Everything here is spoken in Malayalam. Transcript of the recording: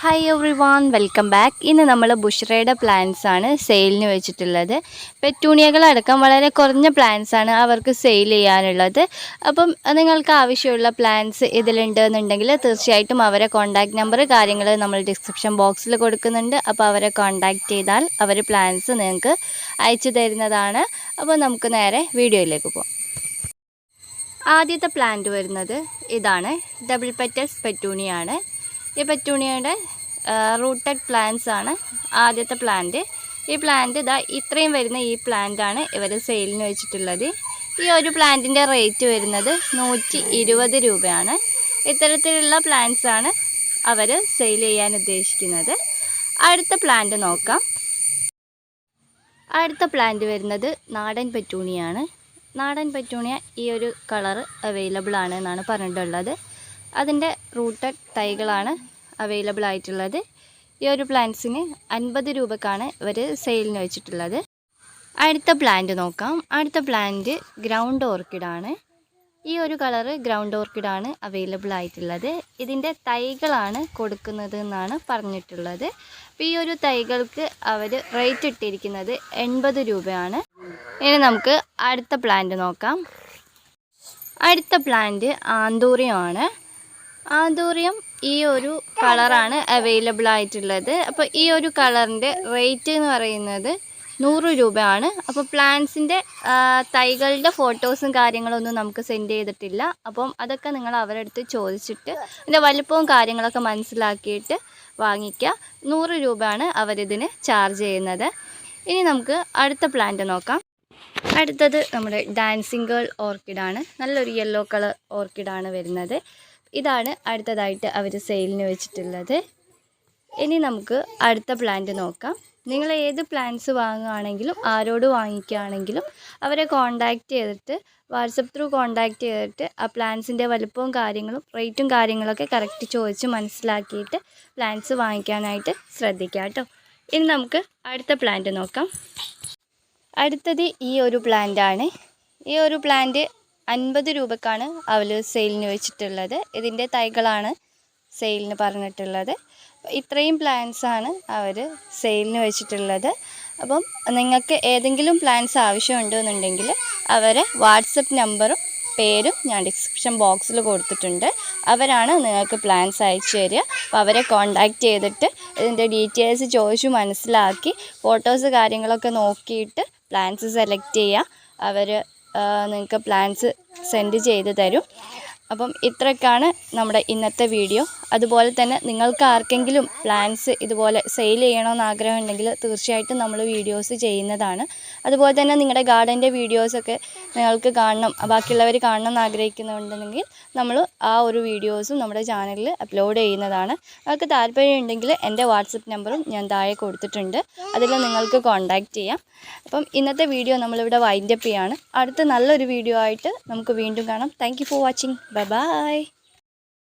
Hi every one, welcome back. ഇന്ന് നമ്മൾ ബുഷ്രയുടെ പ്ലാന്റ്സ് ആണ് സെയിലിന് വെച്ചിട്ടുള്ളത്. പെറ്റൂണിയകളടക്കം വളരെ കുറഞ്ഞ പ്ലാന്റ്സ് ആണ് അവർക്ക് സെയിൽ ചെയ്യാനുള്ളത്. അപ്പം നിങ്ങൾക്ക് ആവശ്യമുള്ള പ്ലാന്റ്സ് ഇതിലുണ്ട് എന്നുണ്ടെങ്കിൽ തീർച്ചയായിട്ടും അവരെ കോൺടാക്റ്റ് നമ്പർ കാര്യങ്ങൾ നമ്മൾ ഡിസ്ക്രിപ്ഷൻ ബോക്സിൽ കൊടുക്കുന്നുണ്ട്. അപ്പോൾ അവരെ കോൺടാക്റ്റ് ചെയ്താൽ അവർ പ്ലാന്റ്സ് നിങ്ങൾക്ക് അയച്ചു തരുന്നതാണ്. അപ്പോൾ നമുക്ക് നേരെ വീഡിയോയിലേക്ക് പോകാം. ആദ്യത്തെ പ്ലാന്റ് വരുന്നത് ഇതാണ്, ഡബിൾ പെറ്റൽസ് പെറ്റൂണിയാണ്. ഈ പെറ്റൂണിയയുടെ റൂട്ടഡ് പ്ലാന്റ്സ് ആണ് ആദ്യത്തെ പ്ലാന്റ്. ഈ പ്ലാന്റ് ഇതാ ഇത്രയും വരുന്ന ഈ പ്ലാന്റ് ആണ് ഇവർ സെയിലിന് വെച്ചിട്ടുള്ളത്. ഈ ഒരു പ്ലാന്റിൻ്റെ റേറ്റ് വരുന്നത് 120 രൂപയാണ്. ഇത്തരത്തിലുള്ള പ്ലാന്റ്സ് ആണ് അവർ സെയിൽ ചെയ്യാൻ ഉദ്ദേശിക്കുന്നത്. അടുത്ത പ്ലാന്റ് നോക്കാം. അടുത്ത പ്ലാന്റ് വരുന്നത് നാടൻ പെറ്റൂണിയാണ്. നാടൻ പെറ്റൂണിയ ഈ ഒരു കളർ അവൈലബിൾ ആണ് എന്നാണ് പറഞ്ഞിട്ടുള്ളത്. അതിൻ്റെ റൂട്ടഡ് തൈകളാണ് അവൈലബിൾ ആയിട്ടുള്ളത്. ഈ ഒരു പ്ലാന്റ്സിന് 50 രൂപക്കാണ് ഇവർ സെയിലിന് വെച്ചിട്ടുള്ളത്. അടുത്ത പ്ലാന്റ് നോക്കാം. അടുത്ത പ്ലാന്റ് ഗ്രൗണ്ട് ഓർക്കിഡാണ്. ഈ ഒരു കളറ് ഗ്രൗണ്ട് ഓർക്കിഡാണ് അവൈലബിൾ ആയിട്ടുള്ളത്. ഇതിൻ്റെ തൈകളാണ് കൊടുക്കുന്നത് എന്നാണ് പറഞ്ഞിട്ടുള്ളത്. അപ്പോൾ ഈ ഒരു തൈകൾക്ക് അവർ റേറ്റ് ഇട്ടിരിക്കുന്നത് 80 രൂപയാണ്. ഇനി നമുക്ക് അടുത്ത പ്ലാന്റ് നോക്കാം. അടുത്ത പ്ലാന്റ് ആന്തൂറിയമാണ്. ആന്തൂറിയം ഈ ഒരു കളറാണ് അവൈലബിൾ ആയിട്ടുള്ളത്. അപ്പോൾ ഈ ഒരു കളറിൻ്റെ റേറ്റ് എന്ന് പറയുന്നത് 100 രൂപയാണ്. അപ്പോൾ പ്ലാന്റ്സിൻ്റെ തൈകളുടെ ഫോട്ടോസും കാര്യങ്ങളൊന്നും നമുക്ക് സെൻഡ് ചെയ്തിട്ടില്ല. അപ്പം അതൊക്കെ നിങ്ങൾ അവരുടെ അടുത്ത് ചോദിച്ചിട്ട് അതിൻ്റെ വലിപ്പവും കാര്യങ്ങളൊക്കെ മനസ്സിലാക്കിയിട്ട് വാങ്ങിക്കുക. 100 രൂപയാണ് അവരിതിന് ചാർജ് ചെയ്യുന്നത്. ഇനി നമുക്ക് അടുത്ത പ്ലാന്റ് നോക്കാം. അടുത്തത് നമ്മുടെ ഡാൻസിങ് ഗേൾ ഓർക്കിഡാണ്. നല്ലൊരു യെല്ലോ കളർ ഓർക്കിഡാണ് വരുന്നത്. ഇതാണ് അടുത്തതായിട്ട് അവർ സെയിലിന് വെച്ചിട്ടുള്ളത്. ഇനി നമുക്ക് അടുത്ത പ്ലാന്റ് നോക്കാം. നിങ്ങൾ ഏത് പ്ലാന്റ്സ് വാങ്ങുകയാണെങ്കിലും ആരോട് വാങ്ങിക്കുകയാണെങ്കിലും അവരെ കോൺടാക്റ്റ് ചെയ്തിട്ട് വാട്സപ്പ് ത്രൂ കോൺടാക്റ്റ് ചെയ്തിട്ട് ആ പ്ലാന്റ്സിൻ്റെ വലുപ്പവും കാര്യങ്ങളും റേറ്റും കാര്യങ്ങളൊക്കെ കറക്റ്റ് ചോദിച്ച് മനസ്സിലാക്കിയിട്ട് പ്ലാന്റ്സ് വാങ്ങിക്കാനായിട്ട് ശ്രദ്ധിക്കുക കേട്ടോ. ഇനി നമുക്ക് അടുത്ത പ്ലാന്റ് നോക്കാം. അടുത്തത് ഈ ഒരു പ്ലാന്റാണ്. ഈ ഒരു പ്ലാന്റ് 50 രൂപക്കാണ് അവർ സെയിലിന് വെച്ചിട്ടുള്ളത്. ഇതിൻ്റെ തൈകളാണ് സെയിലിന് പറഞ്ഞിട്ടുള്ളത്. ഇത്രയും പ്ലാന്റ്സാണ് അവർ സെയിലിന് വെച്ചിട്ടുള്ളത്. അപ്പം നിങ്ങൾക്ക് ഏതെങ്കിലും പ്ലാന്റ്സ് ആവശ്യമുണ്ടെന്നുണ്ടെങ്കിൽ അവരെ വാട്സപ്പ് നമ്പറും പേരും ഞാൻ ഡിസ്ക്രിപ്ഷൻ ബോക്സിൽ കൊടുത്തിട്ടുണ്ട്. അവരാണ് നിങ്ങൾക്ക് പ്ലാന്റ്സ് അയച്ചു തരിക. അപ്പോൾ അവരെ കോൺടാക്റ്റ് ചെയ്തിട്ട് ഇതിൻ്റെ ഡീറ്റെയിൽസ് ചോദിച്ചു മനസ്സിലാക്കി ഫോട്ടോസ് കാര്യങ്ങളൊക്കെ നോക്കിയിട്ട് പ്ലാന്റ്സ് സെലക്ട് ചെയ്യുക. അവർ നിങ്ങൾക്ക് പ്ലാന്റ്സ് സെൻഡ് ചെയ്ത് തരും. അപ്പം ഇത്രയൊക്കെയാണ് നമ്മുടെ ഇന്നത്തെ വീഡിയോ. അതുപോലെ തന്നെ നിങ്ങൾക്ക് ആർക്കെങ്കിലും പ്ലാന്റ്സ് ഇതുപോലെ സെയിൽ ചെയ്യണമെന്ന് ആഗ്രഹമുണ്ടെങ്കിൽ തീർച്ചയായിട്ടും നമ്മൾ വീഡിയോസ് ചെയ്യുന്നതാണ്. അതുപോലെ തന്നെ നിങ്ങളുടെ ഗാർഡൻ്റെ വീഡിയോസൊക്കെ നിങ്ങൾക്ക് കാണണം, ബാക്കിയുള്ളവർ കാണണം എന്ന് ആഗ്രഹിക്കുന്നുണ്ടെങ്കിൽ നമ്മൾ ആ ഒരു വീഡിയോസും നമ്മുടെ ചാനലിൽ അപ്ലോഡ് ചെയ്യുന്നതാണ്. നിങ്ങൾക്ക് താല്പര്യമുണ്ടെങ്കിൽ എൻ്റെ വാട്സപ്പ് നമ്പറും ഞാൻ താഴെ കൊടുത്തിട്ടുണ്ട്. അതിൽ നിങ്ങൾക്ക് കോൺടാക്റ്റ് ചെയ്യാം. അപ്പം ഇന്നത്തെ വീഡിയോ നമ്മളിവിടെ വൈൻഡപ്പ് ചെയ്യാണ്. അടുത്ത നല്ലൊരു വീഡിയോ ആയിട്ട് നമുക്ക് വീണ്ടും കാണാം. Thank you for watching. Bye bye.